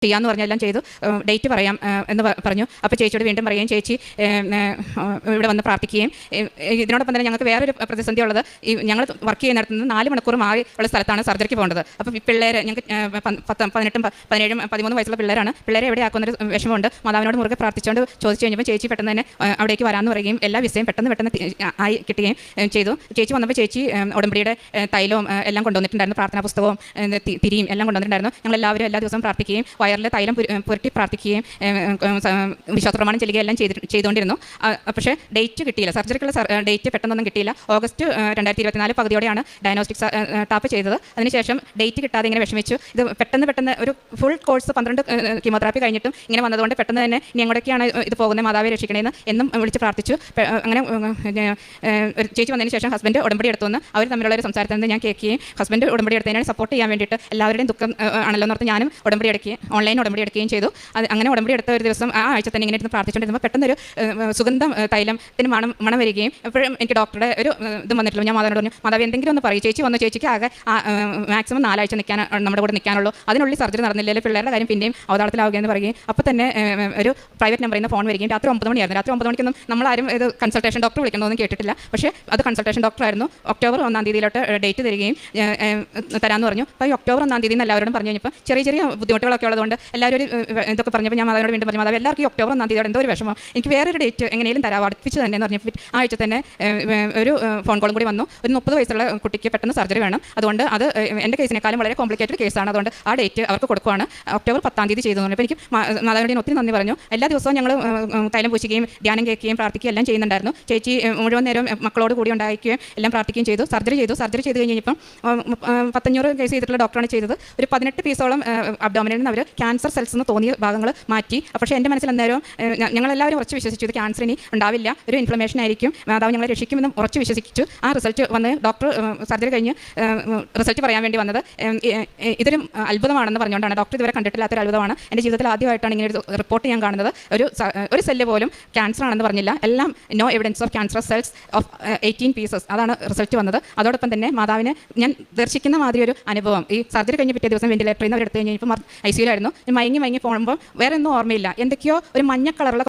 ചെയ്യാമെന്ന് പറഞ്ഞാൽ എല്ലാം ചെയ്തു. ഡേറ്റ് പറയാം എന്ന് പറഞ്ഞു. അപ്പോൾ ചേച്ചിയോട് വീണ്ടും പറയുകയും ചേച്ചി ഇവിടെ വന്ന് പ്രാർത്ഥിക്കുകയും ഇതിനോടൊപ്പം തന്നെ ഞങ്ങൾക്ക് വേറൊരു പ്രതിസന്ധി ഉള്ളത്, ഞങ്ങൾ വർക്ക് ചെയ്യുന്നിടത്ത് നിന്ന് 4 മണിക്കൂർ മാറി ഉള്ള സ്ഥലത്താണ് സർജറിക്ക് പോകേണ്ടത്. അപ്പോൾ പിള്ളേരെ ഞങ്ങൾക്ക് 18, 17, 13 വയസ്സുള്ള പിള്ളേരാണ്. പിള്ളേരെ എവിടെ ആക്കുന്നൊരു വിഷമമുണ്ട്. മാതാവിനോട് മുറുകെ പ്രാർത്ഥിച്ചുകൊണ്ട് ചോദിച്ചു കഴിഞ്ഞപ്പോൾ ചേച്ചി പെട്ടെന്ന് തന്നെ അവിടേക്ക് വരാമെന്ന് പറയുകയും എല്ലാ വിസയും പെട്ടെന്ന് ആയി കിട്ടുകയും ചെയ്തു. ചേച്ചി വന്നപ്പോൾ ചേച്ചി ഉടമ്പടിയുടെ തൈലവും എല്ലാം കൊണ്ടുവന്നിട്ടുണ്ടായിരുന്നു, പ്രാർത്ഥനാ പുസ്തകവും തിരിയും എല്ലാം കൊണ്ടുവന്നിട്ടുണ്ടായിരുന്നു. ഞങ്ങളെല്ലാവരും എല്ലാ ദിവസവും പ്രാർത്ഥിക്കുകയും വയറിൽ തൈലം പുരട്ടി പ്രാർത്ഥിക്കുകയും വിശ്വാസ പ്രമാണം ചെല്ലുകയും എല്ലാം ചെയ്തുകൊണ്ടിരുന്നു. പക്ഷേ ഡേറ്റ് കിട്ടിയില്ല, സർജറിക്കുള്ള ഡേറ്റ് പെട്ടെന്നൊന്നും കിട്ടിയില്ല. ഓഗസ്റ്റ് 2024 പകുതിയോടെയാണ് ഡയഗ്നോസ്റ്റിക്സ് ടാപ്പ് ചെയ്തത്. അതിനുശേഷം ഡേറ്റ് കിട്ടാതെ ഇങ്ങനെ വിഷമിച്ചു. ഇത് പെട്ടെന്ന് ഒരു ഫുൾ കോഴ്സ് 12 കീമോതെറാപ്പി കഴിഞ്ഞിട്ടും ഇങ്ങനെ വന്നതുകൊണ്ട് പെട്ടെന്ന് തന്നെ ഇനി എങ്ങോട്ടൊക്കെയാണ് ഇത് പോകുന്നത്, മാതാവെ രക്ഷിക്കണേന്ന് എന്നും വിളിച്ച് പ്രാർത്ഥിച്ചു. അങ്ങനെ ചേച്ചി വന്നതിന് ശേഷം ഹസ്ബൻഡ് ഉടമ്പടി എടുത്തുവന്ന് അവർ തമ്മിലുള്ള ഒരു സംസാരത്തിൽ നിന്ന് ഞാൻ കേൾക്കുകയും ഹസ്ബൻഡ് ഉടമ്പടി എടുത്തതിനാണ് സപ്പോർട്ട് ചെയ്യാൻ വേണ്ടിയിട്ട് എല്ലാവരുടെയും ദുഃഖം ആണല്ലോ എന്നോർത്ത് ഞാനും ഉടമ്പടി എടുക്കുകയും ഓൺലൈൻ ഉടമ്പടി എടുക്കുകയും ചെയ്തു. അങ്ങനെ ഉടമ്പടി എടുത്ത ഒരു ദിവസം ആ ആഴ്ച തന്നെ ഇങ്ങനെ ഇരുന്ന് പ്രാർത്ഥിച്ചുകൊണ്ടിരുമ്പോൾ പെട്ടെന്നൊരു സുഗന്ധം തൈലത്തിന് മണം വരികയും എപ്പോഴും എനിക്ക് ഡോക്ടറുടെ ഒരു ഇതും വന്നിട്ടില്ല. ഞാൻ മാതാവിനോട് പറഞ്ഞു, മാതാവ് എന്തെങ്കിലും ഒന്ന് പറയും. ചേച്ചി വന്നു, ചേച്ചിക്ക് ആകെ മാക്സിമം 4 ആഴ്ച നമ്മുടെ കൂടെ നിൽക്കാനുള്ളൂ, അതിനുള്ളിൽ സർജറി നടന്നില്ലെങ്കിൽ പിള്ളേരുടെ കാര്യം പിന്നെയും അവതാളത്തിലാവുകയെന്ന് പറയുകയും അപ്പോൾ തന്നെ ഒരു പ്രൈവറ്റ് നമ്പറിൽ നിന്ന് ഫോൺ വരികയും രാത്രി 9 മണിയായിരുന്നു. രാത്രി 9 മണിക്കൊന്നും നമ്മളാരും ഇത് കൺസൾട്ടേഷൻ ഡോക്ടർ വിളിക്കണമെന്ന് കേട്ടിട്ടില്ല. പക്ഷേ അത് കൺസൾട്ടേഷൻ ഡോക്ടറായിരുന്നു. ഒക്ടോബർ 1 തീയതിയിലോട്ട് ഡേറ്റ് തരികയും തരാമെന്ന് പറഞ്ഞു. അപ്പോൾ ഈ ഒക്ടോബർ 1 തീയതി എന്ന് എല്ലാവരോടും പറഞ്ഞു കഴിഞ്ഞപ്പോൾ ചെറിയ ബുദ്ധിമുട്ടുകളൊക്കെ ഉള്ളതുകൊണ്ട് എല്ലാവരും ഇതൊക്കെ പറഞ്ഞപ്പോൾ ഞാൻ മാതാവിനോട് വീണ്ടും പറഞ്ഞു, മാതാവ് എല്ലാവർക്കും ഈ ഒക്ടോബർ 1 തീയതിയോടെ എന്തോ ഒരു വിഷമം, എനിക്ക് വേറൊരു ഡേറ്റ് എങ്ങനെയും തരാം അടുപ്പിച്ച് തന്നെ എന്ന് പറഞ്ഞപ്പോൾ ആഴ്ച തന്നെ ഒരു ഫോൺ കോളും കൂടി വന്നു. ഒരു 30 വയസ്സുള്ള കുട്ടിക്ക് പെട്ടെന്ന് സർജറി വേണം, അതുകൊണ്ട് അത് എൻ്റെ കേസിനേക്കാളും വളരെ കോംപ്ലിക്കേറ്റഡ് കേസാണ്, അതുകൊണ്ട് ആ ഡേറ്റ് അവർക്ക് കൊടുക്കുകയാണ്. ഒക്ടോബർ 10 തീയതി ചെയ്തു. അപ്പോൾ എനിക്ക് മാതാവിനോട് ഒത്തിരി നന്ദി പറഞ്ഞു. എല്ലാ ദിവസവും ഞങ്ങൾ തൈലം പൂശിക്കുകയും ധ്യാനം കേൾക്കുകയും പ്രാർത്ഥിക്കുകയും എല്ലാം ചെയ്യുന്നുണ്ടായിരുന്നു. ചേച്ചി മുഴുവൻ നേരം മക്കളോട് കൂടി ഉണ്ടായിരിക്കുകയും എല്ലാം പ്രാർത്ഥിക്കുകയും ചെയ്തു. സർജറി ചെയ്ത് കഴിഞ്ഞപ്പോൾ 1500 കേസ് ചെയ്തിട്ടുള്ള ഡോക്ടറാണ് ചെയ്തത്. ഒരു 18 പീസോളം അബ്ഡോമിനിൽ നിന്ന് അവർ ക്യാൻസർ സെൽസ് എന്ന് തോന്നിയ ഭാഗങ്ങൾ മാറ്റി. പക്ഷേ എൻ്റെ മനസ്സിൽ അന്നേരം ഞങ്ങളെല്ലാവരും ഉറച്ച് വിശ്വസിച്ചു ഇത് ക്യാൻസർ ഇനി ഉണ്ടാവില്ല, ഒരു ഇൻഫ്ലമേഷൻ ആയിരിക്കും, മാതാവ് ഞങ്ങളെ രക്ഷിക്കുമെന്നും ഉറച്ച് വിശ്വസിച്ചു. ആ റിസൾട്ട് വന്ന് ഡോക്ടർ സർജറി കഴിഞ്ഞ് റിസൾട്ട് പറയാൻ വേണ്ടി വന്നത് ഇതൊരു അത്ഭുതമാണെന്ന് പറഞ്ഞുകൊണ്ടാണ്. ഡോക്ടർ ഇതുവരെ കണ്ടിട്ടില്ലാത്തൊരു അത്ഭുതമാണ്. എൻ്റെ ജീവിതത്തിൽ ആദ്യമായിട്ടാണ് ഇങ്ങനെ ഒരു റിപ്പോർട്ട് ഞാൻ കാണുന്നത്. ഒരു സെല്ല് പോലും ക്യാൻസർ ആണെന്ന് പറഞ്ഞില്ല, എല്ലാം no evidence of cancer cells of 18 pieces, അതാണ് റിസൾട്ട് വന്നത്. അതോടൊപ്പം തന്നെ മാതാവിന് ഞാൻ ദർശിക്കുന്ന മാതിരി ഒരു അനുഭവം. ഈ സർജറി കഴിഞ്ഞ് പിറ്റേ ദിവസം വെന്റിലേറ്ററിൽ നിന്ന് അവർ എടുത്തു കഴിഞ്ഞപ്പോൾ ICUലായിരുന്നു. ഞാൻ മയങ്ങി പോകുമ്പോൾ വേറെ ഒന്നും ഓർമ്മയില്ല, എന്തൊക്കെയോ ഒരു മഞ്ഞ കളറുള്ള